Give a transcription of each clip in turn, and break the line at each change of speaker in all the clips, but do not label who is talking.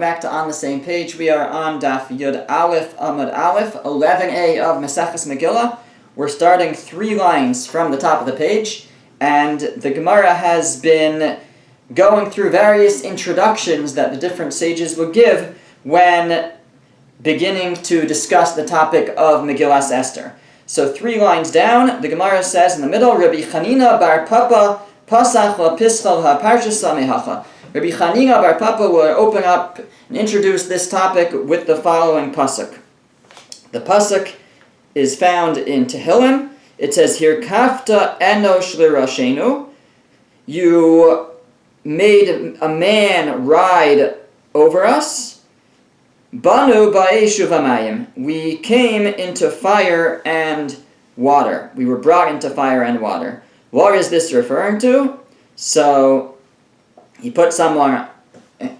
back to On the Same Page. We are on Daf Yud Aleph Amud Aleph, 11a of Maseches Megillah. We're starting 3 lines from the top of the page, and the Gemara has been going through various introductions that the different sages would give when beginning to discuss the topic of Megillas Esther. So 3 lines down, the Gemara says in the middle, Rabbi Chanina bar Papa pasach la pischal ha parsha samehacha. Rabbi Chanina bar Papa will open up and introduce this topic with the following pasuk. The pasuk is found in Tehillim. It says here, Kafta enosh l'rashenu. You made a man ride over us. Banu ba'eshu v'mayim. We came into fire and water. We were brought into fire and water. What is this referring to? So he put someone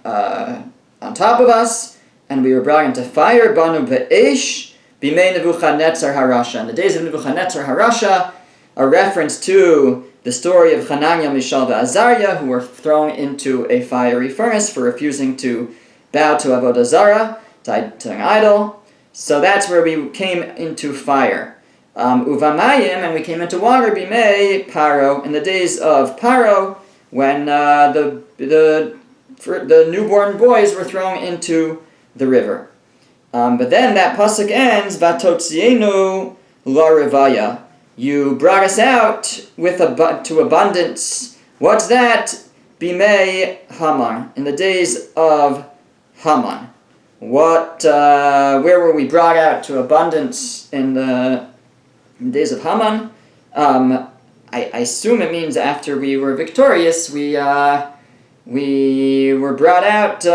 on top of us, and we were brought into fire. Banu ba'esh b'mei Nebuchadnezzar harasha. In the days of Nebuchadnezzar harasha, a reference to the story of Hananiah, Mishael, and Azariah, who were thrown into a fiery furnace for refusing to bow to Avodah Zarah, to an idol. So that's where we came into fire. Uvamayim, and we came into water, bimei Paro, in the days of Paro, when the newborn boys were thrown into the river. But then that pasuk ends, Vatotzienu la revaya. You brought us out to abundance. What's that? Bimei Haman, in the days of Haman. Where were we brought out to abundance in the days of Haman? I assume it means after we were victorious, we were brought out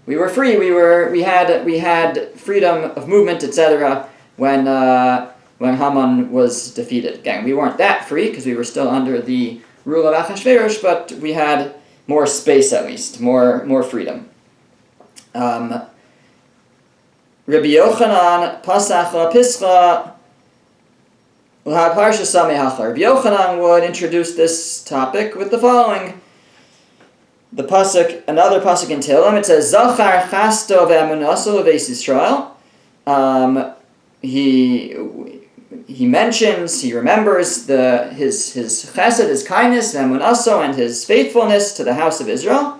we were free. We had freedom of movement, etc. When Haman was defeated. Again, we weren't that free because we were still under the rule of Achashverosh, but we had more space, at least more freedom. Rabbi Yochanan pasach la pischa la parsha samehacha. Rabbi Yochanan would introduce this topic with the following. The pasuk, another pasuk in Tehillim, it says, Zachar chasto ve'emunaso leveis Yisrael. He remembers his chesed, his kindness, ve'emunaso, and his faithfulness to the house of Israel.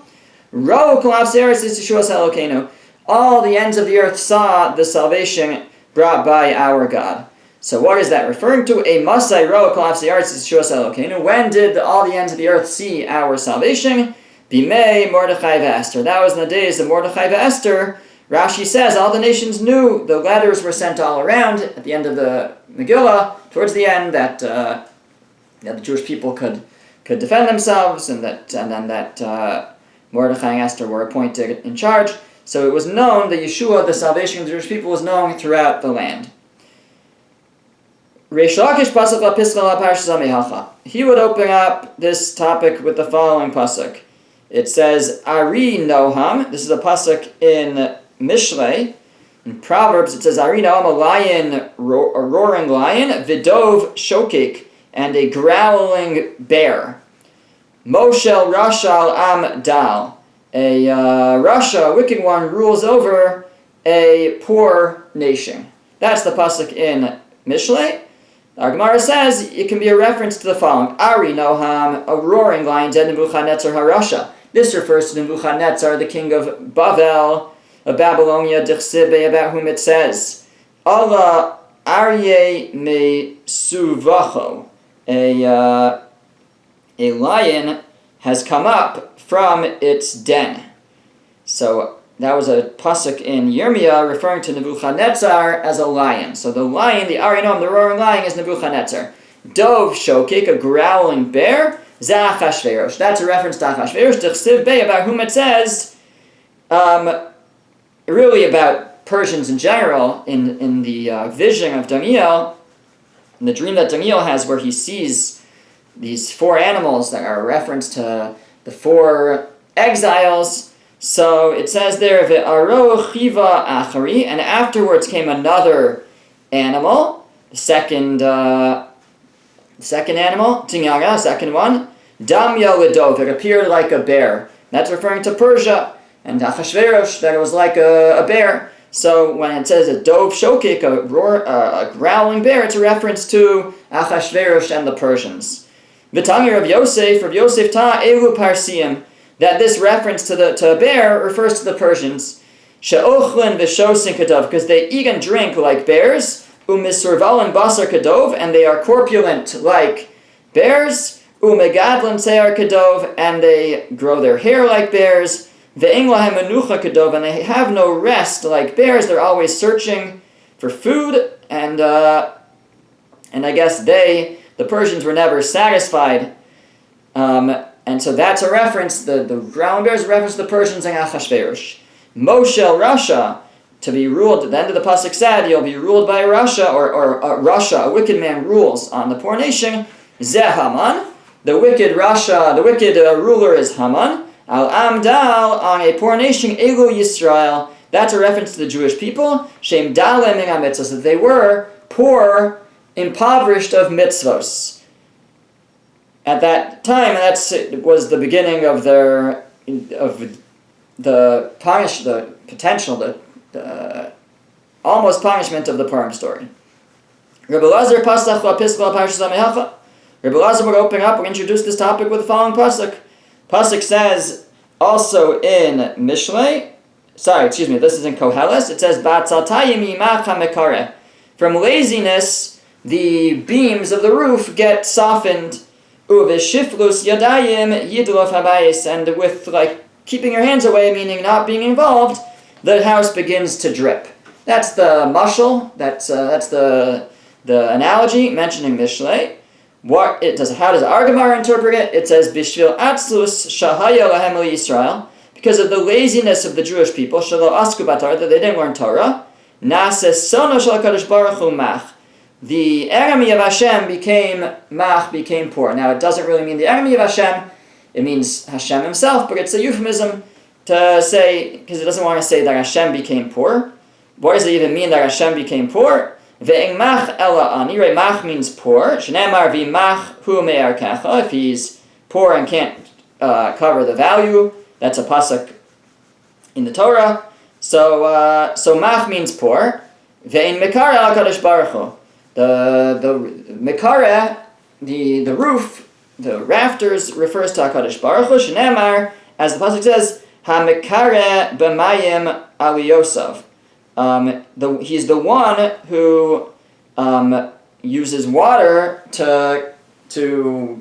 Ro kol ha'aretz yishuas Elokeinu. All the ends of the earth saw the salvation brought by our God. So what is that referring to? A masai ro kol ha'aretz yishuas Elokeinu. When did all the ends of the earth see our salvation? Bimei Mordechai ve'Esther. That was in the days of Mordechai ve'Esther. Rashi says all the nations knew. The letters were sent all around at the end of the Megillah, towards the end, that the Jewish people could defend themselves, and that Mordechai and Esther were appointed in charge. So it was known, the Yeshua, the salvation of the Jewish people, was known throughout the land. Reish Lakish pasuk la pischa la parsha samehacha. He would open up this topic with the following pasuk. It says, Ari Noham. This is a pasuk in Mishlei. In Proverbs, it says, Ari Noham, a lion, a roaring lion, Vidov Shokik, and a growling bear. Moshel Rashal Am Dal. A Rasha, a wicked one, rules over a poor nation. That's the pasuk in Mishlei. Our Gemara says it can be a reference to the following. Ari Noham, a roaring lion, dead Nebuchadnezzar Harasha. This refers to Nebuchadnezzar, the king of Bavel, of Babylonia, Dichsibe, about whom it says, Allah Aryeh me Suvacho. A lion has come up from its den. So that was a pasuk in Yirmiyah referring to Nebuchadnezzar as a lion. So the lion, the Arinom, the roaring lion, is Nebuchadnezzar. Dov Shokik, a growling bear, Zachashverosh. That's a reference to Achashverosh, Dichsiv Bey, about whom it says, really about Persians in general, in the vision of Daniel, in the dream that Daniel has, where he sees these 4 animals that are a reference to the 4 exiles. So it says there, Ve'aro chiva achari, and afterwards came another animal, the second animal, Tinyaga, second one, Damya Ledov, it appeared like a bear. That's referring to Persia. And Achashverosh, that it was like a bear. So when it says a dove shokik, a growling bear, it's a reference to Achashverosh and the Persians. V'tanya of Yosef ta elu parsiyim, that this reference to a bear refers to the Persians. She'ochlin v'shosin kadov, because they eat and drink like bears. Umisurvalin basar kadov, and they are corpulent like bears. Umegadlin se'ar kadov, and they grow their hair like bears. Ve'eng lahem menucha kadov, and they have no rest like bears. They're always searching for food, and I guess the Persians were never satisfied. And so that's a reference, the growling bears reference the Persians and Achashverosh. Moshel Russia, to be ruled, the end of the pasuk said, you'll be ruled by Russia, or Russia, a wicked man rules on the poor nation. Zeh Haman, the wicked Russia, the wicked ruler is Haman. Al Amdal, on a poor nation, Elu Yisrael, that's a reference to the Jewish people. Shem Dalem in mitzvahs, that they were poor, impoverished of mitzvos. At that time, that was the beginning of the potential, almost punishment of the Purim story. Rebbe Lazar pasach lapisla parshas Megillah. Rebbe Lazar would open up and introduce this topic with the following pasuk. Pasuk says also in Mishlei, this is in Koheles, it says, Ba'atzaltayim yimach ha'mekare. From laziness, the beams of the roof get softened. Uveshiflus yadayim yidlof habayis, and with keeping your hands away, meaning not being involved, the house begins to drip. That's the mashal. That's the analogy mentioning Mishlei. How does our Gemara interpret it? It says Bishvil Atzlus Shahaya Lahem Yisrael, because of the laziness of the Jewish people, Shalo Asku Batar, that they didn't learn Torah. Nases Sono Shal Kadosh Baruch Hu Mach. The enemy of Hashem became poor. Now, it doesn't really mean the enemy of Hashem. It means Hashem himself, but it's a euphemism to say, because it doesn't want to say that Hashem became poor. What does it even mean that Hashem became poor? Ve'eng mach ela ani. Right, mach means poor. Shneimar v'mach hu me'ar kacha. If he's poor and can't cover the value, that's a pasuk in the Torah. So mach means poor. Ve'en mekare al kadosh baruch hu. The mekare, the roof, the rafters, refers to HaKadosh Baruch Hu. Shneimar, as the pasuk says, ha-mekare b'mayim aliyosav. He's the one who uses water to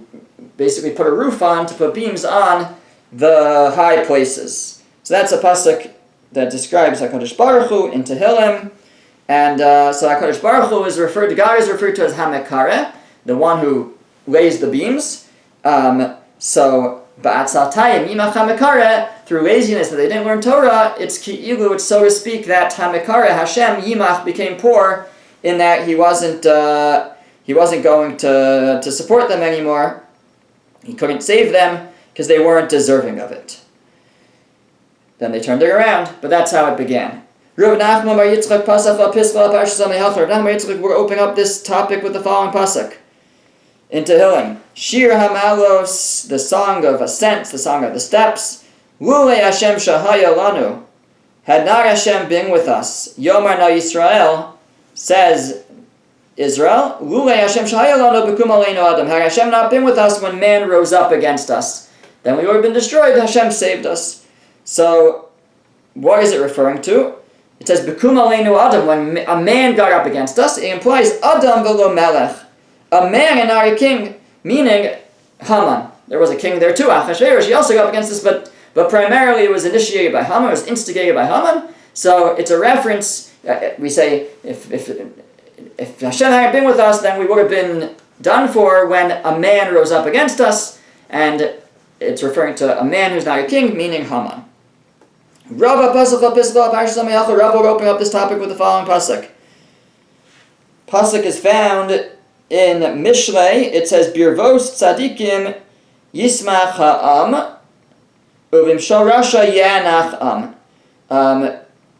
basically put a roof on, to put beams on the high places. So that's a pasuk that describes HaKadosh Baruch Hu in Tehillim. And so HaKadosh Baruch Hu is referred to, God is referred to as ha-mekare, the one who lays the beams. So ba'atzaltayim yimach ha-mekare, through laziness that they didn't learn Torah, it's ki'ilu, it's so to speak that ha-mekare, Hashem, yimach, became poor in that he wasn't going to support them anymore. He couldn't save them because they weren't deserving of it. Then they turned it around, but that's how it began. Rav Nachman bar Yitzchak pasach lapisla parshas Megillah. Rav Nachman bar Yitzchak, we're opening up this topic with the following pasuk in Tehillim. Shir Hamalos, the song of ascents, the song of the steps. Lulei Hashem shahaya lanu, had not Hashem been with us. Yomar na Yisrael, says Israel. Lulei Hashem shahaya lanu bekum aleinu adam. Had Hashem not been with us when man rose up against us, then we would have been destroyed. Hashem saved us. So, what is it referring to? It says bekum aleinu adam. When a man got up against us, it implies adam velo melech, a man and not a king. Meaning, Haman. There was a king there too, Achashverosh. He also got up against us, but primarily it was initiated by Haman, it was instigated by Haman. So it's a reference, we say, if Hashem hadn't been with us, then we would have been done for when a man rose up against us, and it's referring to a man who's not a king, meaning Haman. Rav will open up this topic with the following pasuk. Pasuk is found in Mishlei. It says, Birvos tzadikim yismach ha'am, uvim shal rasha yanach am.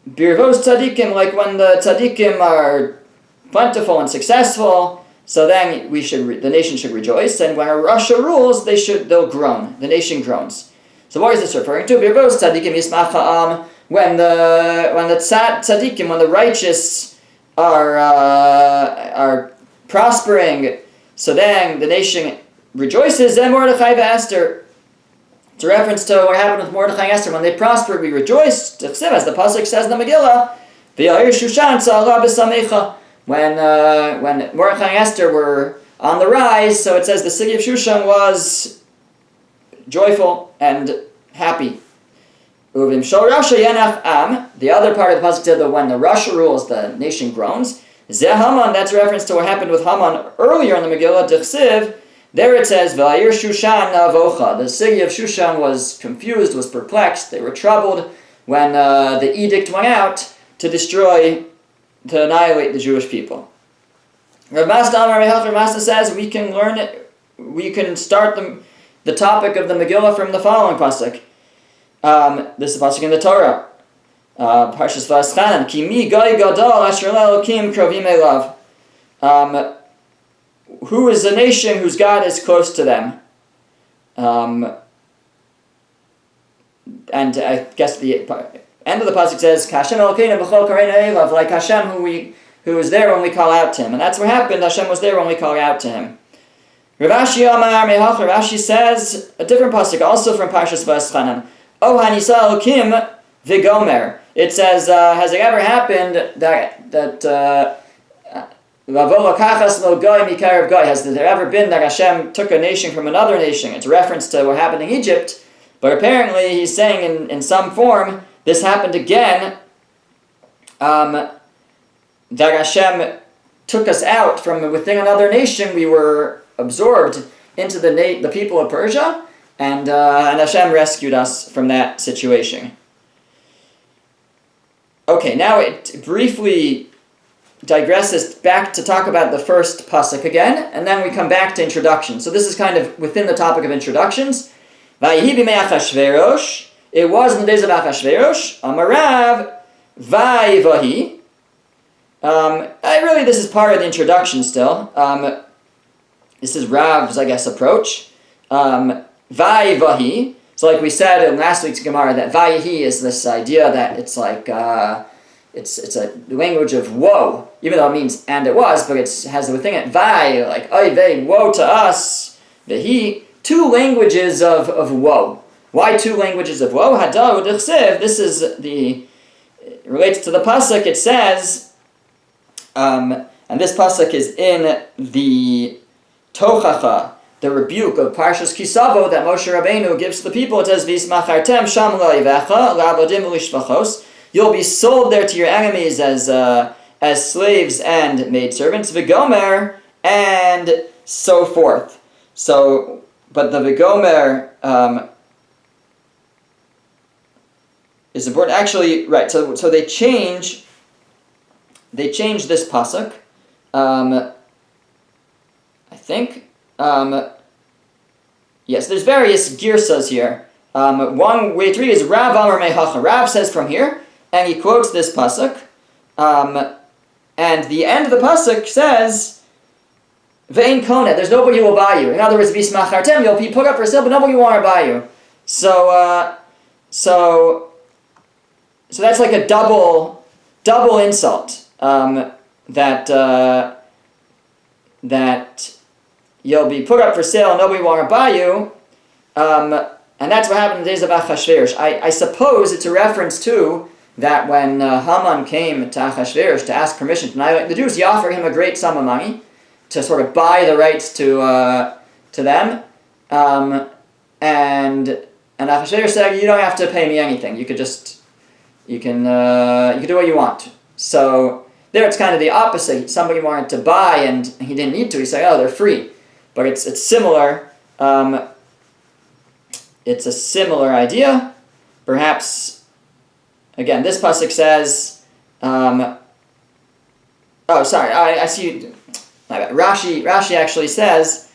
Birvos tzadikim, like when the tzadikim are plentiful and successful, So then the nation should rejoice, and when a Rasha rules, they'll groan. The nation groans. So what is this referring to? When the tzaddikim, when the righteous are prospering, so then the nation rejoices. And Mordechai and Esther. It's a reference to what happened with Mordechai and Esther. When they prospered, we rejoiced. As the pasuk says in the Megillah, when Mordechai and Esther were on the rise, so it says the city of Shushan was joyful and happy. The other part of the pasuk said that when the Rasha rules, the nation groans. Haman, that's a reference to what happened with Haman earlier in the Megillah. There it says, V'ayir Shushan navocha. The city of Shushan was confused, was perplexed. They were troubled when the edict went out to annihilate the Jewish people. Rav Masda says we can learn it. We can start the topic of the Megillah from the following pasuk. This is the pasuk in the Torah. Parshas Va'aschanan. Ki mi gai gadol asher le'elokim krovim elav. Who is a nation whose God is close to them? And I guess the end of the pasuk says, "Hashem Elokeinu b'chol kareinu elav," like Hashem who is there when we call out to Him, and that's what happened. Hashem was there when we called out to Him. Rav Ashi says a different pasuk, also from Parshas Va'aschanan. Oh hanisa Elokim v'gomer. It says, has it ever happened that has there ever been that Hashem took a nation from another nation? It's a reference to what happened in Egypt, but apparently he's saying in some form this happened again, that Hashem took us out from within another nation. We were absorbed into the people of Persia, and Hashem rescued us from that situation. Okay, now it briefly digresses back to talk about the first pasuk again, and then we come back to introduction. So this is kind of within the topic of introductions. Vayihi b'mei Achashverosh. It was in the days of Achashverosh. Amarav vayivahi. Really, this is part of the introduction still. This is Rav's, I guess, approach. Vayivahi. So like we said in last week's Gemara, that vayihi is this idea that it's like, it's a language of woe, even though it means and it was, but it has within it vay, like oy vey, woe to us. Vehi, two languages of woe. Why two languages of woe? Hadar u'dichsev. This is it relates to the pasuk. It says, and this pasuk is in the Tochacha, the rebuke of Parshas Kisavo that Moshe Rabbeinu gives to the people. It says, "V'ismachartem sham lo'ivecha la'avodim u'lishvachos." You'll be sold there to your enemies as slaves and maidservants. V'gomer, and so forth. So, but the v'gomer is important. Actually, right. So they change this pasuk. I think. Yes, there's various girsas here. One way to read is Rav Amar Mehacha. Rav says from here, and he quotes this pasuk. And the end of the pasuk says, Ve'in konet, there's nobody who will buy you. In other words, V'ismachartem, you'll be put up for sale, but nobody will want to buy you. So that's like a double insult. That you'll be put up for sale and nobody will want to buy you. And that's what happened in the days of Achashverosh. I suppose it's a reference to that when Haman came to Achashverosh to ask permission to annihilate the Jews, he offered him a great sum of money to sort of buy the rights to them. And Achashverosh said, you don't have to pay me anything. You can do what you want. So there it's kind of the opposite. Somebody wanted to buy and he didn't need to. He said, oh, they're free. But it's similar. It's a similar idea. Perhaps, again, this pasuk says, I see. Rashi actually says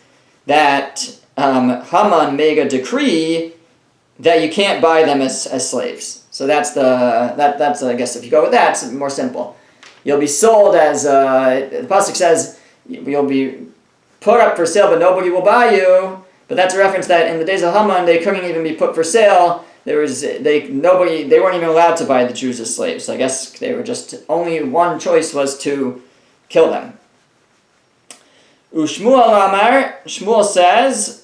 that Haman made a decree that you can't buy them as slaves. So that's I guess if you go with that, it's more simple. You'll be sold as the pasuk says. you'll be put up for sale, but nobody will buy you. But that's a reference that in the days of Haman, they couldn't even be put for sale. They weren't even allowed to buy the Jews as slaves. So I guess they were just, only one choice was to kill them. Ushmuel Amar, Shmuel says,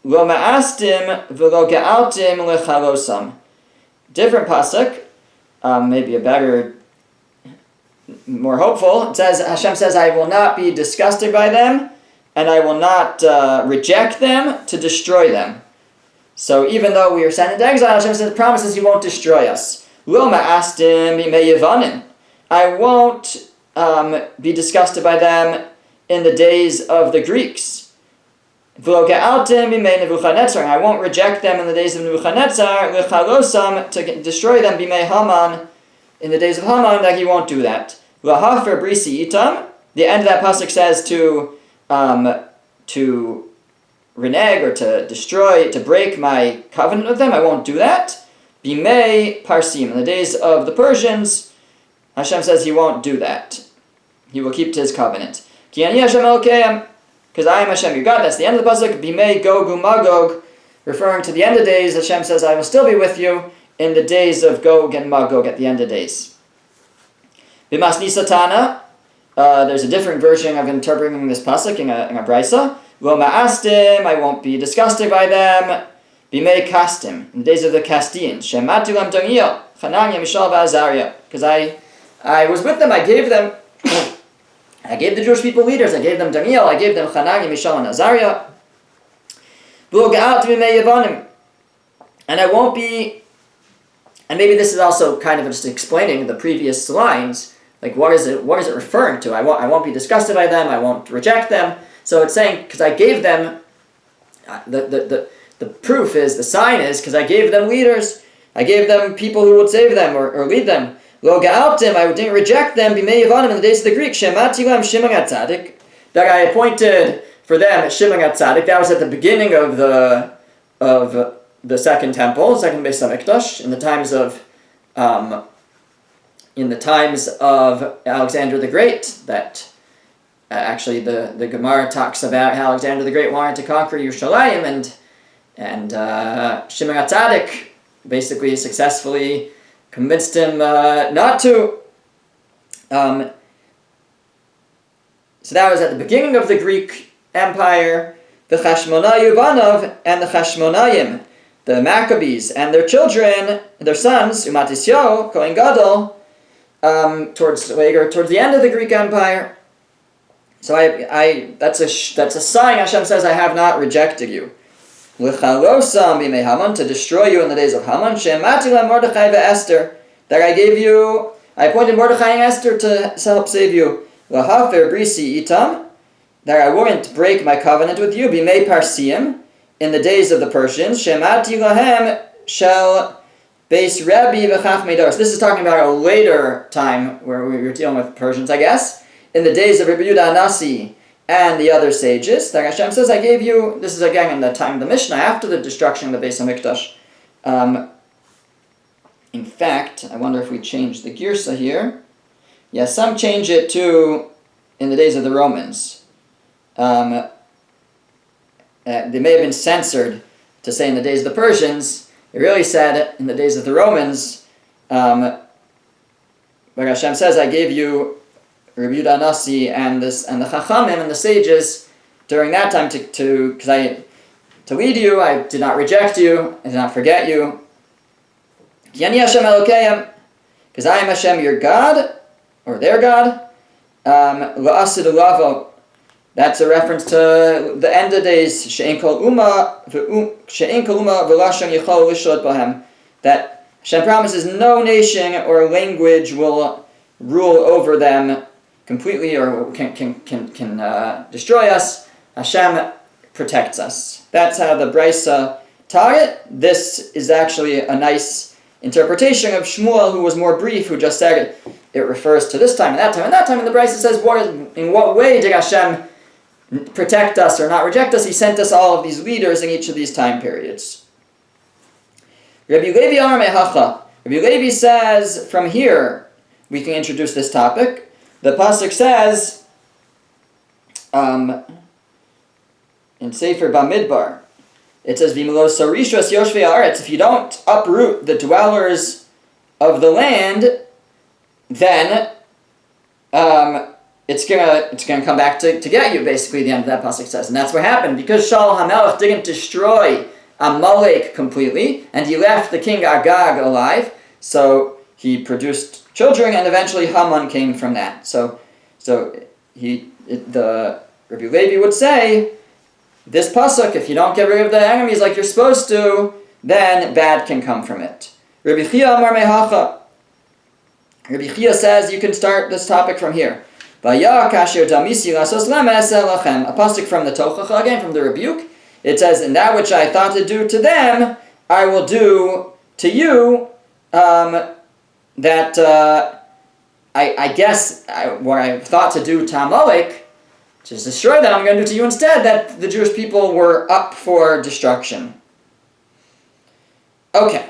Lo ma'astim v'lo ge'altim lechalosam. Different pasuk, maybe a better, more hopeful. It says, Hashem says, I will not be disgusted by them, and I will not reject them to destroy them. So even though we are sent into exile, Hashem says, promises He won't destroy us. Lo ma'astim b'mei Yevanim. I won't be disgusted by them in the days of the Greeks. V'lo ge'altim b'mei Nebuchadnezzar. I won't reject them in the days of Nebuchadnezzar. L'chalosam, to destroy them, b'mei Haman, in the days of Haman, that He won't do that. L'hafer brisi itam. The end of that pasuk says to renege or to destroy, to break my covenant with them. I won't do that. Bimei Parsim. In the days of the Persians, Hashem says He won't do that. He will keep to His covenant. Ki ani Hashem Elokeim, because I am Hashem your God. That's the end of the pasuk. Bimei Gog uMagog, referring to the end of days. Hashem says, I will still be with you in the days of Gog and Magog, at the end of days. Bimasni Satana. There's a different version of interpreting this pasuk in a brisa. Lo ma'astim, I won't be disgusted by them. Bimei kastim, in the days of the Kastians. Shematu lam Daniel, Hananiah, Mishael, Azariah. Because I was with them, I gave the Jewish people leaders, I gave them Daniel, I gave them Hananiah, Mishael, and Azariah. V'lo ge'altim b'mei Yevanim. And I won't be, and maybe this is also kind of just explaining the previous lines. Like, what is it referring to? I won't be disgusted by them, I won't reject them. So it's saying, because I gave them, the proof is, the sign is, because I gave them leaders, I gave them people who would save them or lead them. Lo ge'altim, I didn't reject them, b'mei Yevanim, in the days of the Greeks, shemati lam Shimon HaTzadik, that I appointed for them Shimon HaTzadik. That was at the beginning of the second temple, second Beis HaMikdash, in the times of Alexander the Great, that actually the Gemara talks about how Alexander the Great wanted to conquer Yerushalayim, and Shimon HaTzadik basically successfully convinced him not to. So that was at the beginning of the Greek Empire. The Chashmonayu Banov and the Chashmonayim, the Maccabees and their children, their sons, Umatisyo, Kohen Gadol, towards the end of the Greek Empire. So that's a sign. Hashem says, I have not rejected you. L'chalosam b'mei Haman, to destroy you in the days of Haman. She'emati la Mordechai ve'Esther, that I appointed Mordechai and Esther to help save you. L'hafer brisi itam, that I wouldn't break my covenant with you. B'mei Parsim, in the days of the Persians. She'emati lahem shel Beis Rebbe v'chachmei Daros. This is talking about a later time where we were dealing with Persians, I guess. In the days of Rabbi Yehuda Hanasi and the other sages, that Hashem says, I gave you, this is again in the time of the Mishnah, after the destruction of the Beis HaMikdash. In fact, I wonder if we change the Girsa here. Yeah, some change it to in the days of the Romans. They may have been censored to say in the days of the Persians. It really said in the days of the Romans, but Hashem says, I gave you Rabbi Yehuda Hanasi and the Chachamim and the sages during that time to lead you. I did not reject you. I did not forget you. Ki Hashem Elokeim, because I am Hashem your God, or their God. La'asid ulavo. That's a reference to the end of days. She'en kol uma v'lashon yichol lishod b'hem. That Hashem promises no nation or language will rule over them completely or can destroy us. Hashem protects us. That's how the Brisa taught it. This is actually a nice interpretation of Shmuel, who was more brief, who just said it refers to this time and that time. And that time in the Brisa says, in what way did Hashem protect us or not reject us? He sent us all of these leaders in each of these time periods. Rabbi Levi Amar Mehacha. Rabbi Levi says, from here, we can introduce this topic. The pasuk says, in Sefer Bamidbar, it says, "V'imlo sarishos yoshvei haaretz." If you don't uproot the dwellers of the land, then it's gonna come back to get you. Basically, the end of that pasuk says, and that's what happened because Shaul HaMelech didn't destroy Amalek completely, and he left the king Agag alive. So he produced children, and eventually Haman came from that. So the Rabbi Levi would say, this pasuk, if you don't get rid of the enemies like you're supposed to, then bad can come from it. Rabbi Chia Amar Mehacha. Rabbi Chia says you can start this topic from here. A pasuk from the Tochacha, again from the rebuke. It says, "In that which I thought to do to them, I will do to you." I guess what I thought to do to Amalek, which is destroy them, I'm going to do to you instead. That the Jewish people were up for destruction. Okay.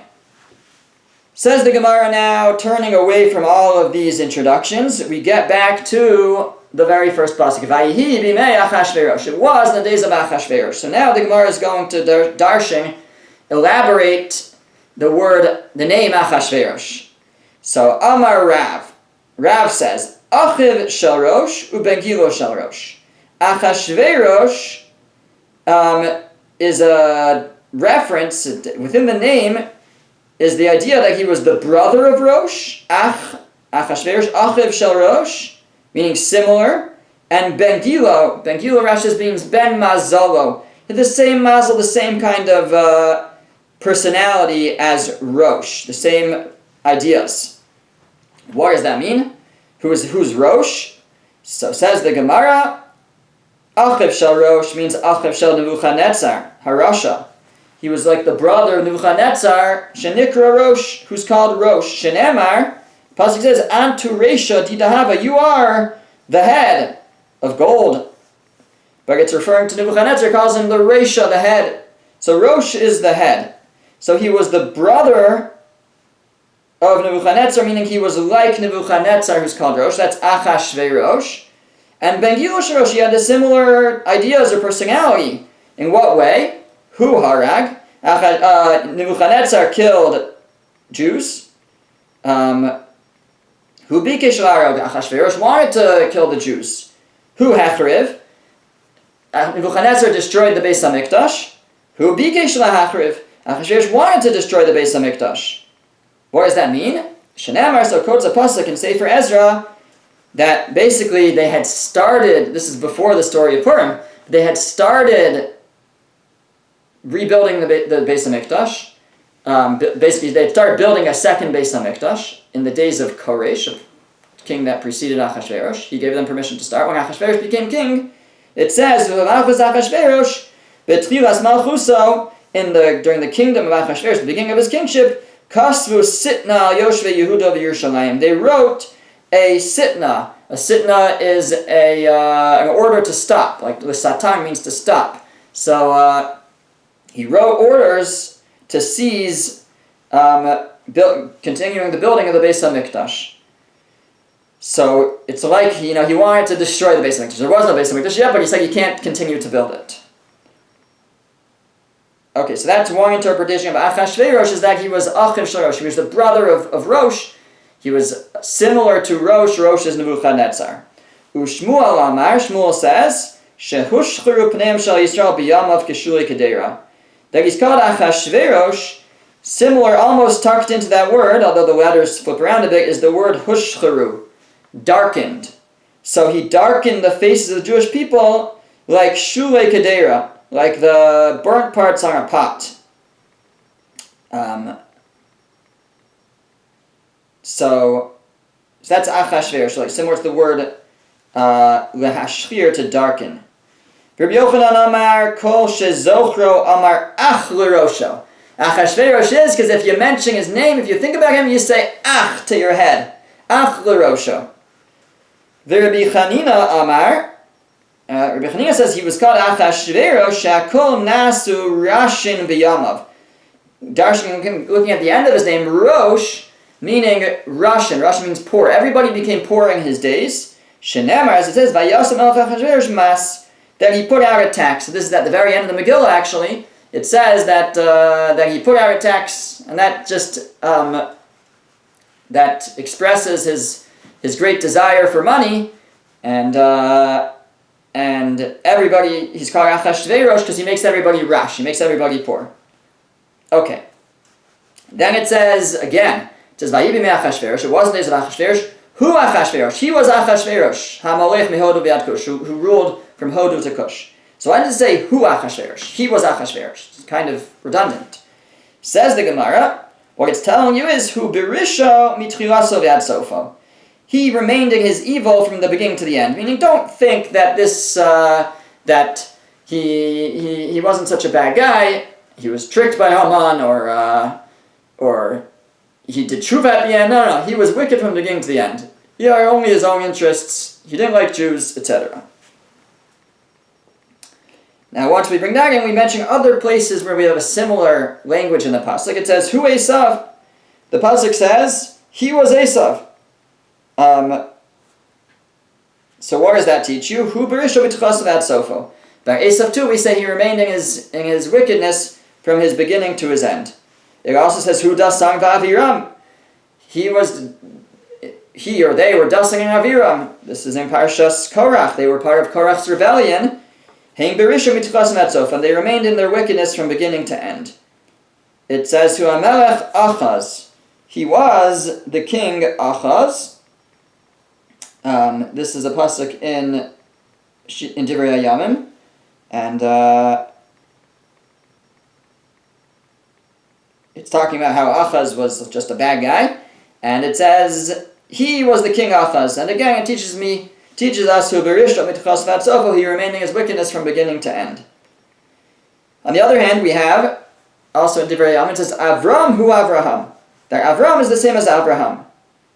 Says the Gemara now, turning away from all of these introductions, we get back to the very first pasuk. Vayihi b'mei Achashverosh. It was in the days of Achashverosh. So now the Gemara is going to darshan, elaborate the name Achashverosh. So Amar Rav. Rav says, Achiv shel Rosh uBengilo shel Rosh. Achashverosh is a reference within the name. Is the idea that he was the brother of Rosh, Achashverosh, Achiv shel Rosh, meaning similar, and Ben-Gilo Rashi means Ben Mazalo. The same mazel, the same kind of personality as Rosh, the same ideas. What does that mean? Who's Rosh? So says the Gemara, Achiv shel Rosh means Achiv shel Nebuchadnezzar, Harasha. He was like the brother of Nebuchadnezzar, Shenikra Rosh, who's called Rosh. Shenemar, pasuk says, Antu Reisha Didahava, you are the head of gold. But it's referring to Nebuchadnezzar, calls him the Reisha, the head. So Rosh is the head. So he was the brother of Nebuchadnezzar, meaning he was like Nebuchadnezzar, who's called Rosh. That's Achashverosh. And Ben-Gilo shel Rosh, he had the similar ideas or personality. In what way? Who harag? Nebuchadnezzar killed Jews. Who bikesh l'harag? Achashverosh wanted to kill the Jews. Who hachriv? Nebuchadnezzar destroyed the Beis HaMikdash. Who bikesh l'hachriv? Achashverosh wanted to destroy the Beis HaMikdash. What does that mean? Shenamar, so quotes a pasuk in Sefer Ezra that basically they had started. This is before the story of Purim. They had started rebuilding the Beis HaMikdash. Basically, they started building a second Beis HaMikdash in the days of Koresh, a king that preceded Achashverosh. He gave them permission to start. When Achashverosh became king, it says, Achashverosh, during the kingdom of Achashverosh, the beginning of his kingship, Kasvu Sitna Yoshve Yehuda v'Yerushalayim. They wrote a sitna. A sitna is an order to stop. Like l'satan means to stop. So he wrote orders to cease continuing the building of the Beis HaMikdash. So it's like he wanted to destroy the Beis HaMikdash. There was no Beis HaMikdash yet, but he said you can't continue to build it. Okay, so that's one interpretation of Achashverosh, is that he was Achiv shel Rosh. He was the brother of Rosh. He was similar to Rosh. Rosh is Nebuchadnezzar. Ushmuel Amar, Shmuel says, Shehushcheru pneim shel Yisrael b'yamav keshuli kedera. That he's called Achashverosh, similar, almost tucked into that word, although the letters flip around a bit, is the word hushcheru, darkened. So he darkened the faces of the Jewish people like shulei kedera, like the burnt parts on a pot. So that's Achashverosh, like similar to the word lehashchir, to darken. Rabbi Yochanan Amar Kol Shezochro Amar Ach L'Rosho. Achashverosh is because if you mention his name, if you think about him, you say Ach to your head. Ach L'Rosho. The Rabbi Chanina Amar. Rabbi Chanina says he was called Achashverosh Shakol Nasu Rashin V'Yamav. Darshan, looking at the end of his name, Rosh, meaning Russian. Russian means poor. Everybody became poor in his days. Shenemar, as it says, Vayasam Melech Achashverosh Mas, that he put out a tax. So this is at the very end of the Megillah, actually. It says that that he put out a tax, and that just that expresses his great desire for money, and everybody, he's called Achashverosh because he makes everybody rash, he makes everybody poor. Okay. Then it says again, it says Vayibi me Achashverosh. It wasn't days of Achashverosh. Who Achashverosh? He was Achashverosh, Hamalech meHodu v'ad Kush, who ruled from Hodu to Kush. So why did it say who Achashverosh? He was Achashverosh. It's kind of redundant. Says the Gemara, what it's telling you is who Berisha mitchilaso v'ad sofo. He remained in his evil from the beginning to the end. Meaning, don't think that this that he wasn't such a bad guy. He was tricked by Haman, or he did tshuva at the end. No, he was wicked from the beginning to the end. He had only his own interests. He didn't like Jews, etc. Now, once we bring that in, we mention other places where we have a similar language in the pasuk. It says, "Hu Esav." The pasuk says, "He was Esav." So what does that teach you? Hu Berisha b'tchas v'ad sofo. By Esav too, we say he remained in his wickedness from his beginning to his end. It also says, "Hu dasang v'aviram." He or they were dasang in Aviram. This is in Parshas Korach. They were part of Korach's rebellion. Hein berisha mitchas v'ad and they remained in their wickedness from beginning to end. It says, "Hu Amelech Achaz." He was the king Achaz. This is a pasuk in Divrei Hayamim, and it's talking about how Achaz was just a bad guy, and it says he was the king Achaz. And again, it teaches us who Berisha mitchas v'ad sofo, he remained in his wickedness from beginning to end. On the other hand, we have also in Divrei Hayamim, it says Avram hu Avraham. That Avram is the same as Abraham,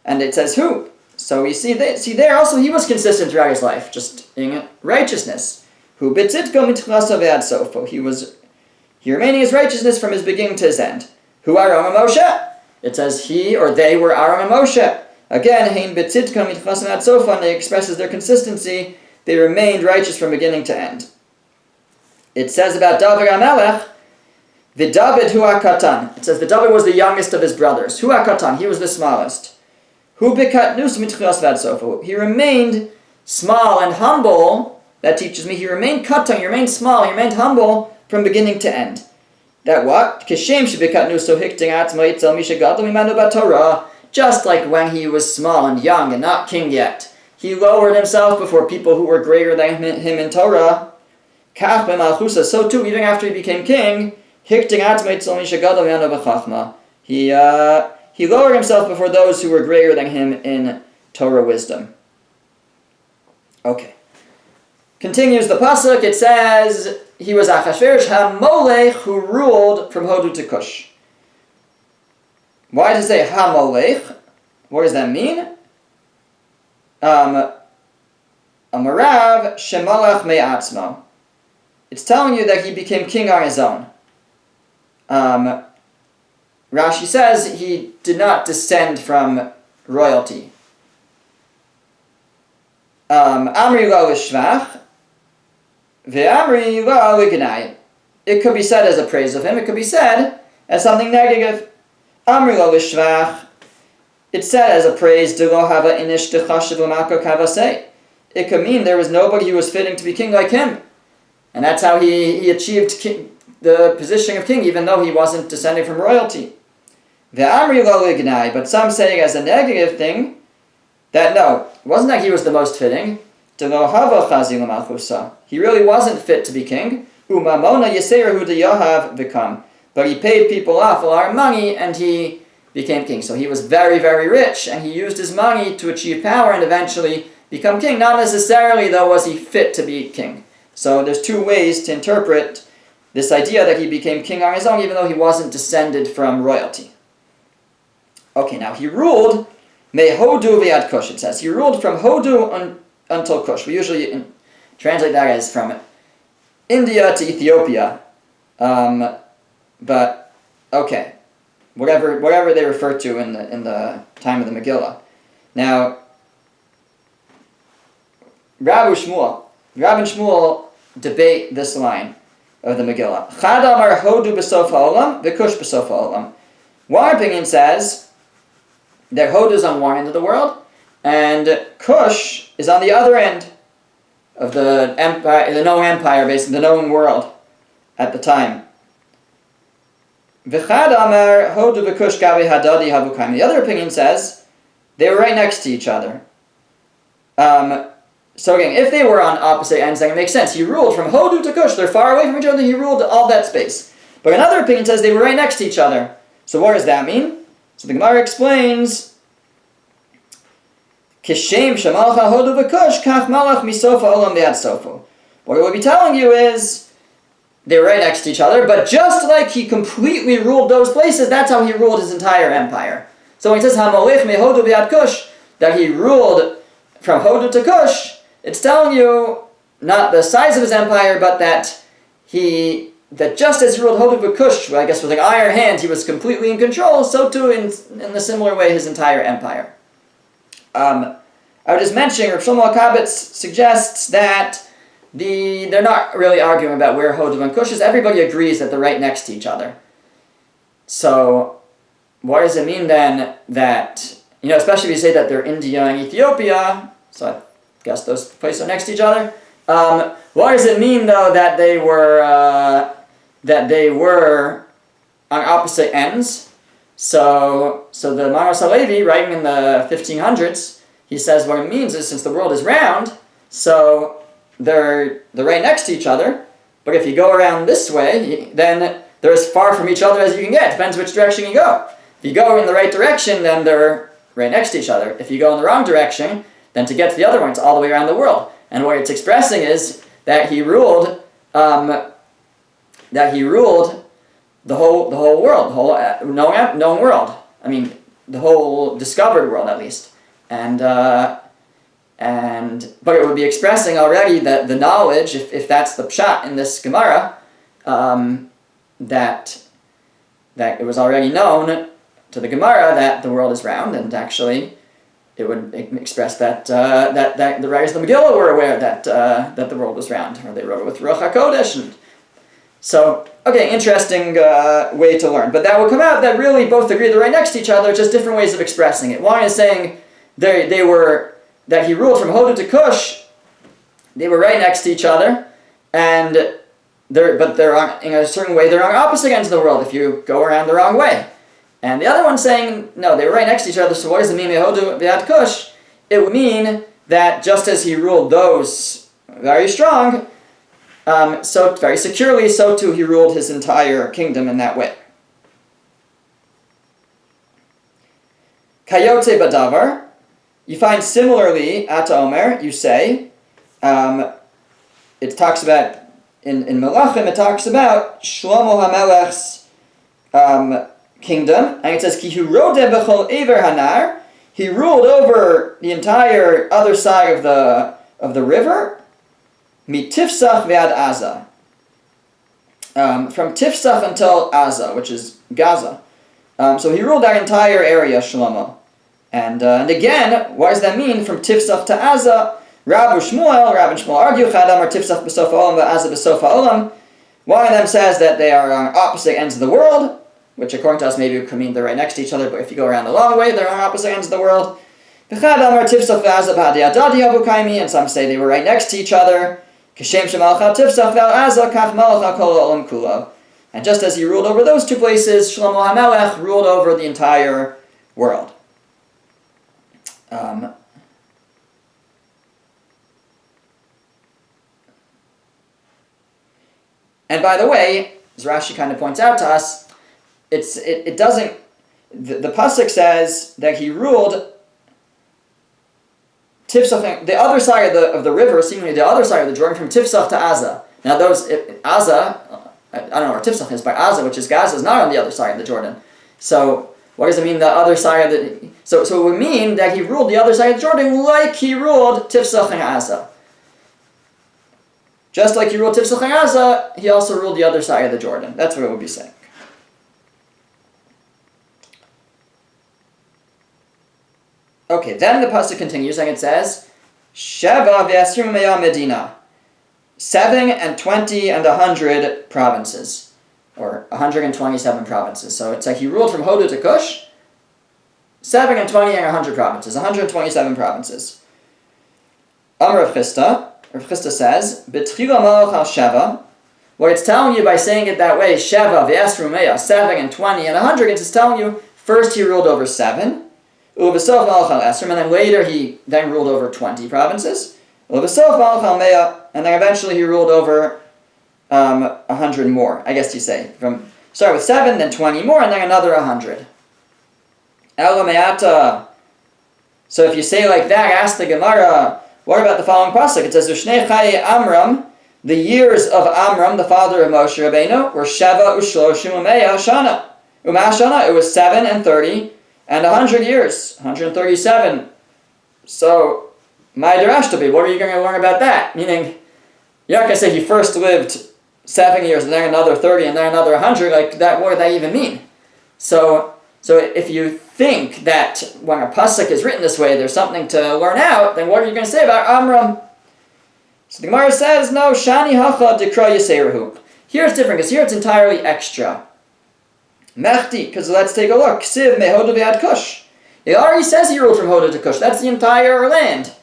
and it says who. So we see there also he was consistent throughout his life, just in righteousness. Who bitzitko mitchas v'ad sofo. He remained in his righteousness from his beginning to his end. Who Aram and Moshe? It says he or they were Aram and Moshe. Again, hein bitzitko mitchas v'ad sofo, and it expresses their consistency. They remained righteous from beginning to end. It says about David HaMelech, V'David hu hakatan. It says David was the youngest of his brothers. Hu hakatan, he was the smallest. Hu bikatnus mitchas v'ad sofo. He remained small and humble. That teaches me he remained katan, he remained small, he remained humble from beginning to end. That what? Kishem shebikatnuso hikting atzma yitzel mishagadol mimanu b'Torah. Just like when he was small and young and not king yet, he lowered himself before people who were greater than him in Torah. Kach b'malchusa. So too, even after he became king, hikting atzma yitzel mishagadol mimanu b'chachma. He lowered himself before those who were greater than him in Torah wisdom. Okay. Continues the pasuk. It says he was Achashverosh HaMolech, who ruled from Hodu to Kush. Why does it say HaMolech? What does that mean? Amarav Shemalach Me'atzmo. It's telling you that he became king on his own. Rashi says he did not descend from royalty. Amri lo l'shvach, ve'amri lo l'gnai. It could be said as a praise of him. It could be said as something negative. Amri lo l'shvach. It's said as a praise. De lo hava inish dechashiv l'malko kavasei. It could mean there was nobody who was fitting to be king like him, and that's how he achieved the position of king, even though he wasn't descending from royalty. Ve'amri lo l'gnai. But some say as a negative thing that no, it wasn't that he was the most fitting. He really wasn't fit to be king. But he paid people off a lot of money and he became king. So he was very, very rich and he used his money to achieve power and eventually become king. Not necessarily, though, was he fit to be king. So there's two ways to interpret this idea that he became king on his own, even though he wasn't descended from royalty. Okay, now he ruled Me Hodu v'ad Kush, it says. He ruled from Hodu until Kush. We usually translate that as from India to Ethiopia. But, okay. Whatever they refer to in the time of the Megillah. Now, Rab and Shmuel debate this line of the Megillah. Chad amar hodu b'sof ha'olam, v'kush b'sof ha'olam. One opinion says that Hodu is on one end of the world, and Kush is on the other end of the empire, the known empire, basically the known world at the time. V'chad amar Hodu v'kush gabi hadadi havukaim. The other opinion says they were right next to each other. So again, if they were on opposite ends, then it makes sense. He ruled from Hodu to Kush. They're far away from each other. He ruled all that space. But another opinion says they were right next to each other. So what does that mean? So the Gemara explains, Kishem shemalcha Hodu v'Kush kach malach misofa olam be'ad sofo. What it would be telling you is they were right next to each other, but just like he completely ruled those places, that's how he ruled his entire empire. So when he says Hamalech me Hodu be'ad Kush, that he ruled from Hodu to Kush, it's telling you not the size of his empire, but that just as he ruled Hodu v'Kush, I guess with an iron hand, he was completely in control, so too in a similar way his entire empire. I was just mentioning, Rav Shlomo Kabitz suggests that they're not really arguing about where Hodu and Kush is. Everybody agrees that they're right next to each other. So what does it mean then that, especially if you say that they're India and Ethiopia, so I guess those places are next to each other. What does it mean though that they were on opposite ends? So the Maros Halevi, writing in the 1500s, he says what it means is since the world is round, so they're right next to each other. But if you go around this way, then they're as far from each other as you can get. Depends which direction you go. If you go in the right direction, then they're right next to each other. If you go in the wrong direction, then to get to the other one, it's all the way around the world. And what it's expressing is that he ruled the whole world, the whole known world. I mean, the whole discovered world, at least. But it would be expressing already the knowledge, if that's the pshat in this Gemara, that it was already known to the Gemara that the world is round, and actually it would express that the writers of the Megillah were aware that the world was round, or they wrote it with Ruach HaKodesh. And so, okay, interesting way to learn. But that will come out that really both agree they're right next to each other, just different ways of expressing it. One is saying that he ruled from Hodu to Kush, they were right next to each other, and they're on, in a certain way, they're on opposite ends of the world if you go around the wrong way. And the other one's saying, no, they were right next to each other, so what does it mean, Hodu be'ad Kush? It would mean that just as he ruled those very strong, so very securely, so too he ruled his entire kingdom in that way. Kayotze badavar, you find similarly, Ata Omer, you say, it talks about, in Melachim, it talks about Shlomo HaMelech's kingdom, and it says, Ki hu rodeh b'chol ever hanar, he ruled over the entire other side of the river, Mitifsach ve'ad Aza. From Tifsach until Aza, which is Gaza. So he ruled that entire area, Shlomo. And again, what does that mean? From Tifsach to Aza, Rab and Shmuel argue, Chad amar Tifsach b'sof ha'olam ve'Aza b'sof ha'olam. One of them says that they are on opposite ends of the world, which according to us maybe could mean they're right next to each other, but if you go around the long way, they're on opposite ends of the world. And some say they were right next to each other. And just as he ruled over those two places, Shlomo HaMelech ruled over the entire world. And by the way, as Rashi kind of points out to us, it doesn't. The pasuk says that he ruled Tifsach, the other side of the river, seemingly the other side of the Jordan, from Tifsach to Aza. Now Aza, I don't know where Tifsach is, but Aza, which is Gaza, is not on the other side of the Jordan. So what does it mean, the other side of the... So it would mean that he ruled the other side of the Jordan like he ruled Tifsach and Aza. Just like he ruled Tifsach and Aza, he also ruled the other side of the Jordan. That's what it would be saying. Okay, then the pasuk continues and it says, Sheva v'esrim meya medina. 7 and 20 and 100 provinces, or 127 provinces. So it's like he ruled from Hodu to Cush, 7 and 20 and 100 provinces, 127 provinces. Amr Rav Chisda says, B'tchila malach al Sheva. What it's telling you by saying it that way, Sheva v'esrim meya, 7 and 20 and 100, it's telling you first he ruled over 7, u'v'sof malach al esrim, and then later he then ruled over 20 provinces. And then eventually he ruled over 100 more, I guess you say. Start with 7, then 20 more, and then another 100. So if you say like that, ask the Gemara, what about the following pasuk? It says, Ushnei chaye Amram, the years of Amram, the father of Moshe Rabbeinu, were Sheva u'shloshim u'meya shana. Shana, it was 7 and 30 and 100 years, 137. So, my derash to be, what are you going to learn about that? Meaning, you're not going to say he first lived 7 years, and then another 30, and then another 100, like that, what does that even mean? So if you think that when a pasuk is written this way, there's something to learn out, then what are you going to say about Amram? So the Gemara says, no, Shani hacha dekra yiserahu. Here it's different, because here it's entirely extra. Mechti, because let's take a look. Siv mehodu v'ad Kush. It already says he ruled from Hodu to Kush. That's the entire land.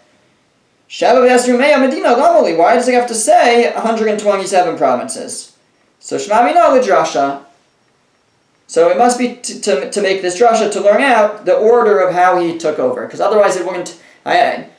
Sheva v'esrim meya medina gamoli. Why does it have to say 127 provinces? So Shema mina l'drasha. So it must be to make this drasha to learn out the order of how he took over, because otherwise it wouldn't. I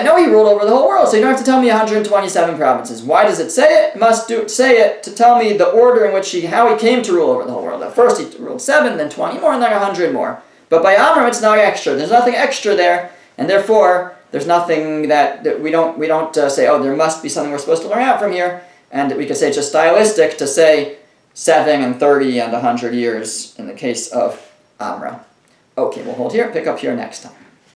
know he ruled over the whole world, so you don't have to tell me 127 provinces. Why does it say it? It must say it to tell me the order in which how he came to rule over the whole world. At first he ruled 7, then 20 more, and then 100 more. But by Amram it's not extra. There's nothing extra there, and therefore there's nothing that we don't say, oh, there must be something we're supposed to learn out from here, and we could say it's just stylistic to say 7 and 30 and 100 years in the case of Amram. Okay, we'll hold here, pick up here next time.